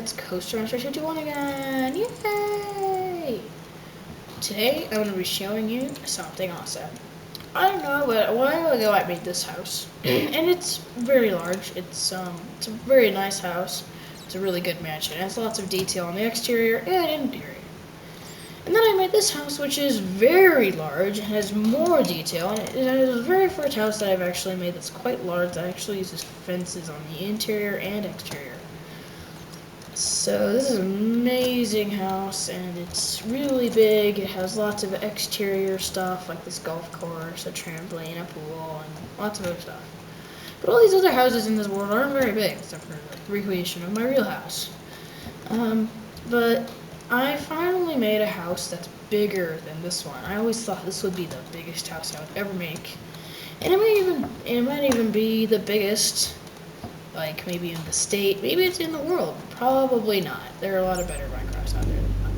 it's Coaster Runner 51 again! Yay! Today I'm going to be showing you something awesome. I don't know, but a while ago I made this house, and it's very large. It's a very nice house. It's a really good mansion. It has lots of detail on the exterior and interior. And then I made this house, which is very large, and has more detail, and it is the very first house that I've actually made that's quite large that actually uses fences on the interior and exterior. So this is an amazing house, and it's really big. It has lots of exterior stuff like this golf course, a trampoline, a pool, and lots of other stuff. But all these other houses in this world aren't very big, except for the recreation of my real house. But I finally made a house that's bigger than this one. I always thought this would be the biggest house I would ever make, and it might even be the biggest. Like maybe in the state, maybe it's in the world. Probably not. There are a lot of better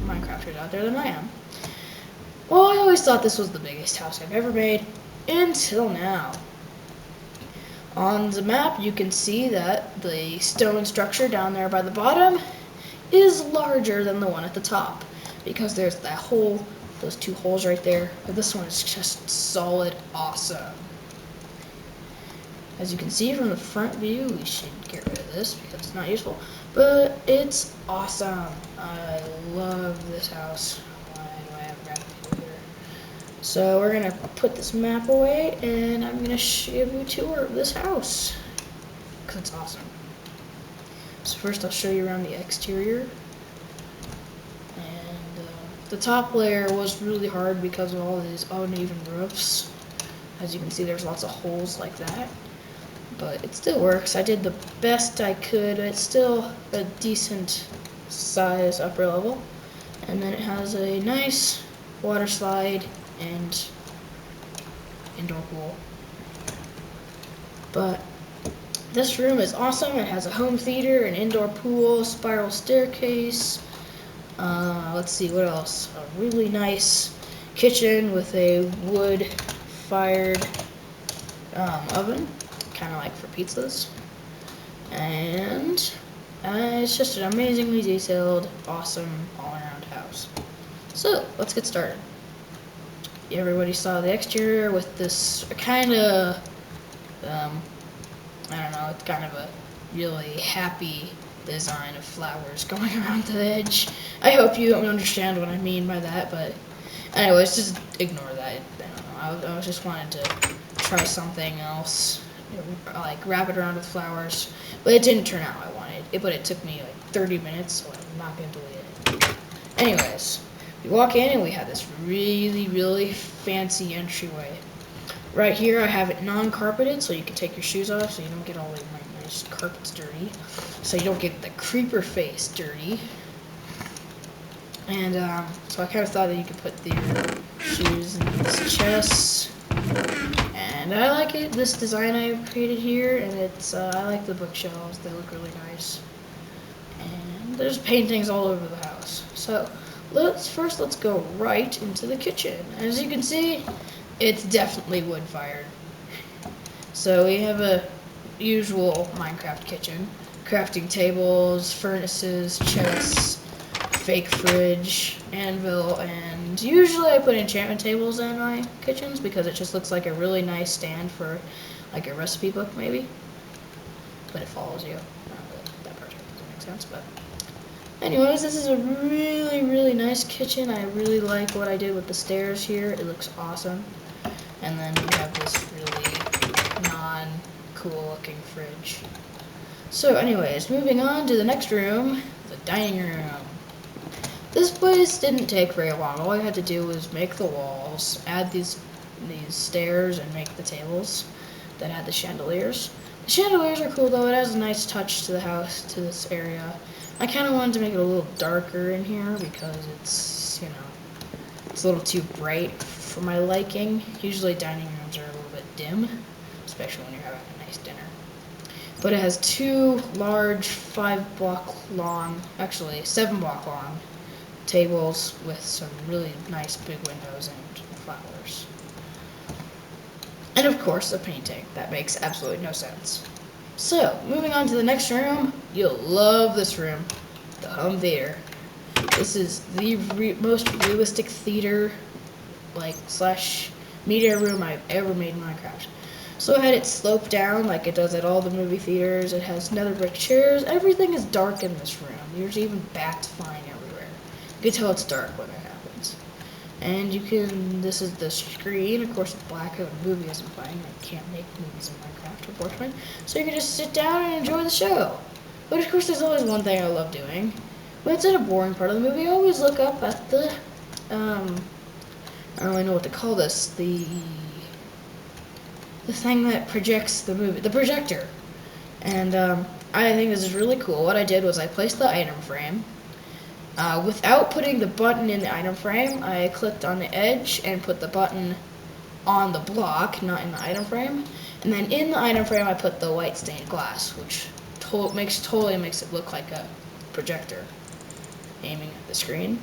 Minecrafters out there than I am. Well, I always thought this was the biggest house I've ever made, until now. On the map, you can see that the stone structure down there by the bottom is larger than the one at the top, because there's that hole, those two holes right there. But this one is just solid awesome. As you can see from the front view, we should get rid of this because it's not useful, but it's awesome. I love this house. Why do I have graphics here? So we're gonna put this map away, and I'm gonna give you a tour of this house because it's awesome. So first I'll show you around the exterior. And the top layer was really hard because of all these uneven roofs. As you can see, there's lots of holes like that. But it still works. I did the best I could. It's still a decent size upper level. And then it has a nice water slide and indoor pool. But this room is awesome. It has a home theater, an indoor pool, spiral staircase. Let's see, what else? A really nice kitchen with a wood-fired oven. Kind of like for pizzas, and it's just an amazingly detailed, awesome all-around house. So let's get started. Everybody saw the exterior with this kind of, I don't know, kind of a really happy design of flowers going around the edge. I hope you understand what I mean by that, but anyways, just ignore that. I don't know. I was just wanted to try something else. Like wrap it around with flowers, but it didn't turn out how I wanted it, but it took me like 30 minutes, so I'm not going to delete it. Anyways, we walk in and we have this really fancy entryway. Right here I have it non-carpeted, so you can take your shoes off so you don't get all the nice carpets dirty, so you don't get the creeper face dirty. And so I kind of thought that you could put your shoes in these chests. And I like it, this design I've created here, and it's I like the bookshelves, they look really nice. And there's paintings all over the house. So let's go right into the kitchen. As you can see, it's definitely wood-fired. So we have a usual Minecraft kitchen. Crafting tables, furnaces, chests, fake fridge, anvil, and usually I put enchantment tables in my kitchens because it just looks like a really nice stand for like a recipe book maybe. But it follows you. That part doesn't make sense, but anyways, this is a really nice kitchen. I really like what I did with the stairs here. It looks awesome. And then we have this really non-cool looking fridge. So anyways, moving on to the next room, the dining room. This place didn't take very long. All I had to do was make the walls, add these stairs, and make the tables that had the chandeliers. The chandeliers are cool though. It has a nice touch to the house, to this area. I kind of wanted to make it a little darker in here because it's, you know, it's a little too bright for my liking. Usually dining rooms are a little bit dim, especially when you're having a nice dinner. But it has two large 7-block long tables with some really nice big windows and flowers. And of course a painting. That makes absolutely no sense. So, moving on to the next room, you'll love this room. the home theater. This is the most realistic theater, like, slash media room I've ever made in Minecraft. So I had it sloped down like it does at all the movie theaters. It has nether brick chairs. Everything is dark in this room. There's even bats flying everywhere. You can tell it's dark when it happens. And you can, this is the screen. Of course, it's black, the movie isn't playing. I can't make movies in Minecraft, unfortunately. So you can just sit down and enjoy the show. But of course, there's always one thing I love doing. When it's in a boring part of the movie, I always look up at the, I don't really know what to call this, the thing that projects the movie, the projector. And I think this is really cool. What I did was I placed the item frame. Without putting the button in the item frame, I clicked on the edge and put the button on the block, not in the item frame. And then in the item frame, I put the white stained glass, which totally makes it look like a projector aiming at the screen.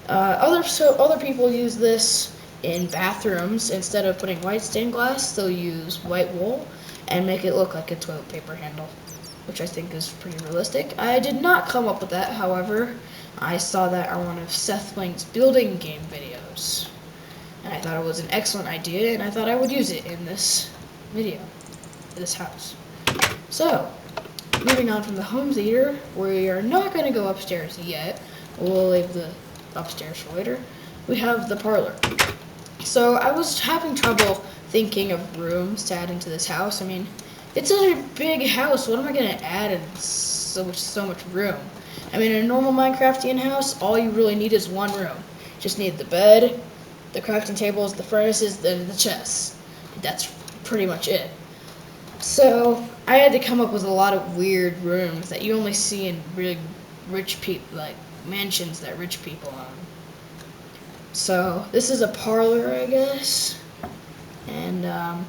Other people use this in bathrooms. Instead of putting white stained glass, they'll use white wool and make it look like a toilet paper handle, which I think is pretty realistic. I did not come up with that, however. I saw that on one of Seth Lang's building game videos, and I thought it was an excellent idea, and I thought I would use it in this video, this house. So, moving on from the home theater, we are not going to go upstairs yet. We'll leave the upstairs for later. We have the parlor. So I was having trouble thinking of rooms to add into this house. I mean, it's such a big house. What am I going to add in so much room? I mean, in a normal Minecraftian house, all you really need is one room. You just need the bed, the crafting tables, the furnaces, the chests. That's pretty much it. So I had to come up with a lot of weird rooms that you only see in really rich people, like mansions that rich people own. So this is a parlor, I guess. And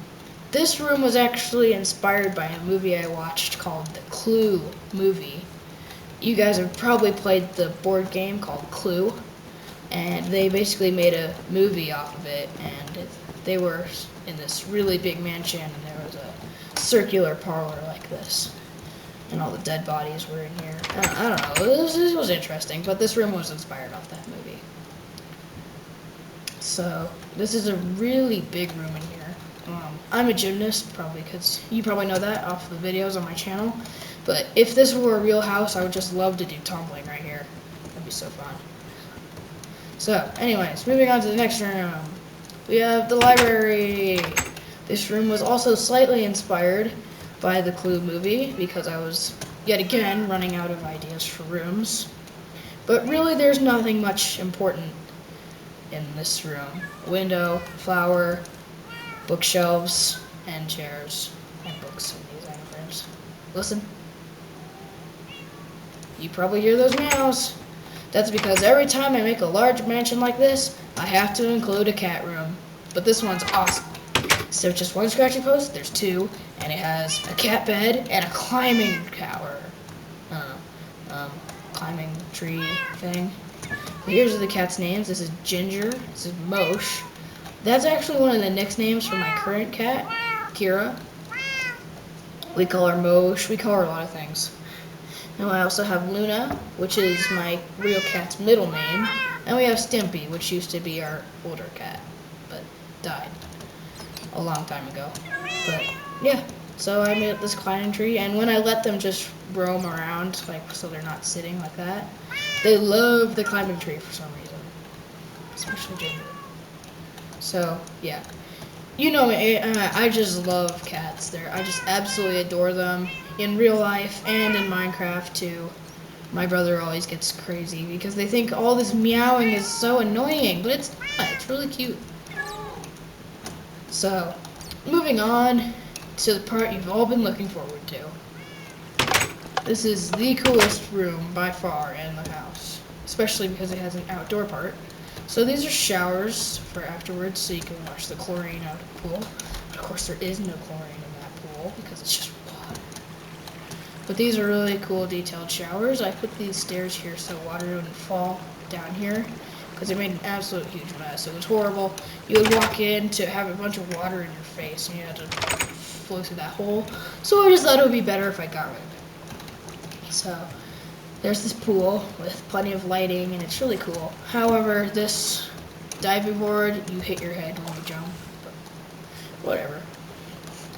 this room was actually inspired by a movie I watched called The Clue movie. You guys have probably played the board game called Clue, and they basically made a movie off of it, and they were in this really big mansion, and there was a circular parlor like this, and all the dead bodies were in here. I don't know, this was interesting, but this room was inspired off that movie. So this is a really big room in here. I'm a gymnast, probably, because you probably know that off the videos on my channel. But if this were a real house, I would just love to do tumbling right here. That'd be so fun. So, anyways, moving on to the next room. We have the library. This room was also slightly inspired by the Clue movie, because I was, yet again, running out of ideas for rooms. But really, there's nothing much important in this room. Window, flower, bookshelves, and chairs, and books in these item frames. Listen. You probably hear those meows. That's because every time I make a large mansion like this, I have to include a cat room. But this one's awesome. Instead of just one scratching post, there's two, and it has a cat bed and a climbing tower. Climbing tree thing. Here's the cat's names. This is Ginger. This is Mosh. That's actually one of the nicknames for my current cat, Kira. We call her Mosh. We call her a lot of things. Now I also have Luna, which is my real cat's middle name. And we have Stimpy, which used to be our older cat, but died a long time ago. But yeah, so I made up this climbing tree, and when I let them just roam around, like so they're not sitting like that, they love the climbing tree for some reason, especially Ginger. So yeah, you know me, I just love cats. I just absolutely adore them in real life and in Minecraft too. My brother always gets crazy because they think all this meowing is so annoying, but it's not. It's really cute. So, moving on to the part you've all been looking forward to. This is the coolest room by far in the house, especially because it has an outdoor part. So these are showers for afterwards, so you can wash the chlorine out of the pool. But of course there is no chlorine in that pool because it's just water. But these are really cool detailed showers. I put these stairs here so water wouldn't fall down here because it made an absolute huge mess. It was horrible. You would walk in to have a bunch of water in your face and you had to flow through that hole. So I just thought it would be better if I got rid of it. So There's this pool with plenty of lighting, and it's really cool. However, this diving board, you hit your head when you jump, but whatever.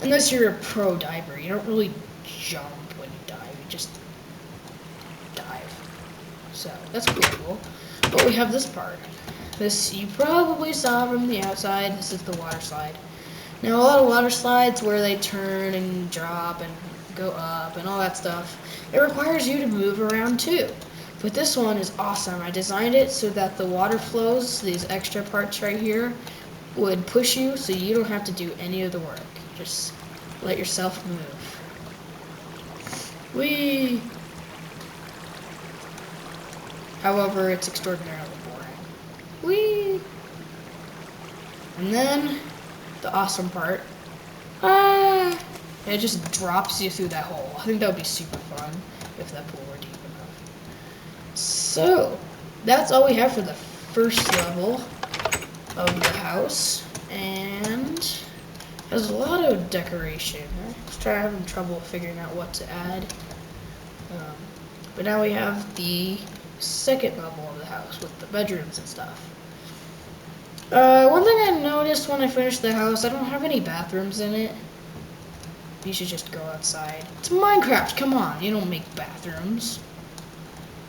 Unless you're a pro diver, you don't really jump when you dive, you just dive. So, that's pretty cool. But we have this part. This, you probably saw from the outside, this is the water slide. Now, a lot of water slides where they turn and drop and go up and all that stuff, it requires you to move around too. But this one is awesome. I designed it so that the water flows, these extra parts right here, would push you so you don't have to do any of the work. Just let yourself move. Whee! However, it's extraordinarily boring. Whee! And then, the awesome part. It just drops you through that hole. I think that would be super fun if that pool were deep enough. So, that's all we have for the first level of the house. And there's a lot of decoration. I'm having trouble figuring out what to add. But now we have the second level of the house with the bedrooms and stuff. One thing I noticed when I finished the house, I don't have any bathrooms in it. You should just go outside. It's Minecraft, come on, you don't make bathrooms.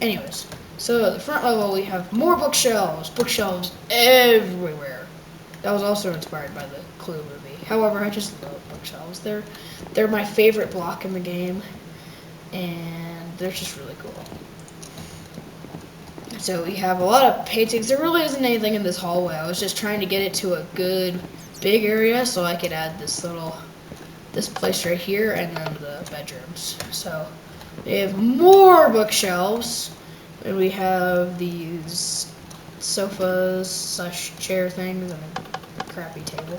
Anyways, so the front level we have more bookshelves everywhere. That was also inspired by the Clue movie. However, I just love bookshelves. They're my favorite block in the game, and they're just really cool. So we have a lot of paintings. There really isn't anything in this hallway. I was just trying to get it to a good big area so I could add this place right here and then the bedrooms. So we have more bookshelves, and we have these sofas / chair things and a crappy table.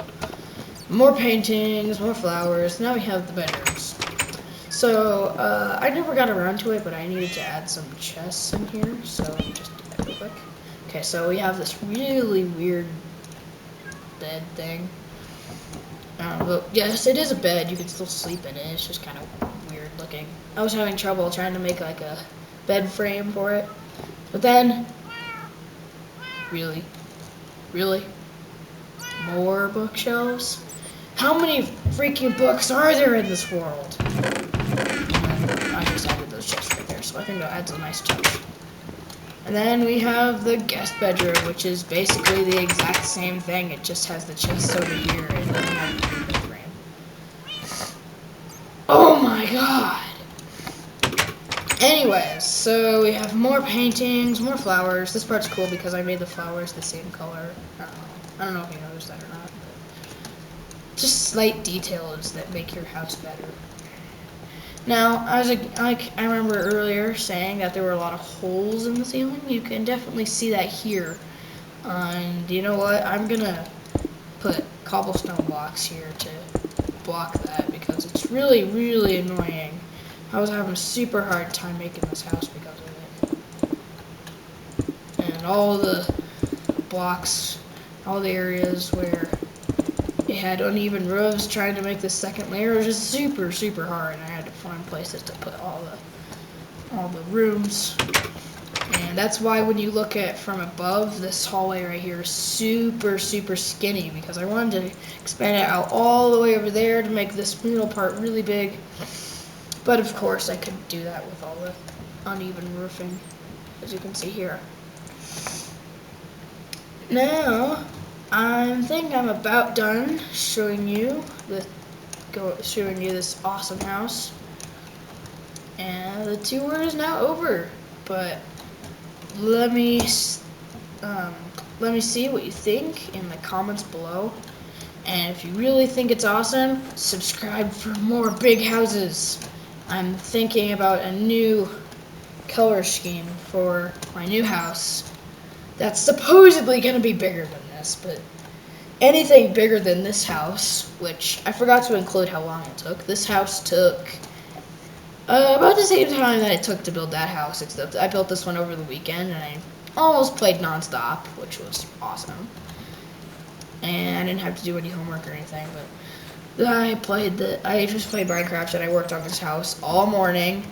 More paintings, more flowers. Now we have the bedrooms. So, I never got around to it, but I needed to add some chests in here, so let me just do that real quick. Okay, so we have this really weird bed thing. But yes, it is a bed. You can still sleep in it. It's just kind of weird looking. I was having trouble trying to make like a bed frame for it. But then, really, more bookshelves? How many freaking books are there in this world? I just added those chests right there, so I think that adds a nice touch. And then we have the guest bedroom, which is basically the exact same thing. It just has the chests over here and doesn't have the bed frame. Oh my god! Anyways, so we have more paintings, more flowers. This part's cool because I made the flowers the same color. I don't know if you noticed that or not. But just slight details that make your house better. Now, I remember earlier saying that there were a lot of holes in the ceiling. You can definitely see that here. And you know what? I'm gonna put cobblestone blocks here to block that because it's really, really annoying. I was having a super hard time making this house because of it. And all the blocks, all the areas where it had uneven roofs, trying to make the second layer was just super, super hard. And I had to find places to put all the rooms. And that's why when you look at from above, this hallway right here is super, super skinny because I wanted to expand it out all the way over there to make this middle part really big. But of course, I couldn't do that with all the uneven roofing, as you can see here. Now, I think I'm about done showing you this awesome house, and the tour is now over. But let me see what you think in the comments below. And if you really think it's awesome, subscribe for more big houses. I'm thinking about a new color scheme for my new house that's supposedly going to be bigger than this, but anything bigger than this house, which I forgot to include how long it took. This house took about the same time that it took to build that house, except I built this one over the weekend, and I almost played nonstop, which was awesome. And I didn't have to do any homework or anything, but I just played Minecraft, and I worked on this house all morning,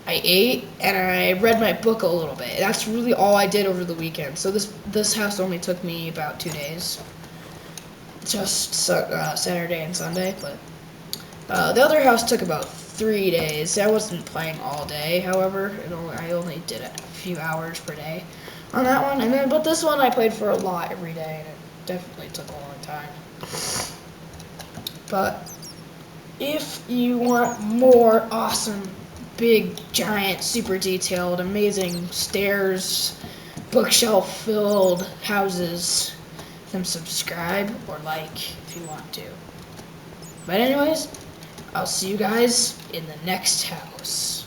I ate, and I read my book a little bit. That's really all I did over the weekend. So this house only took me about 2 days, just Saturday and Sunday. But the other house took about 3 days. I wasn't playing all day, however. I only did a few hours per day on that one. But this one I played for a lot every day, and it definitely took a long time. But if you want more awesome, big, giant, super detailed, amazing stairs, bookshelf-filled houses, then subscribe or like if you want to. But anyways, I'll see you guys in the next house.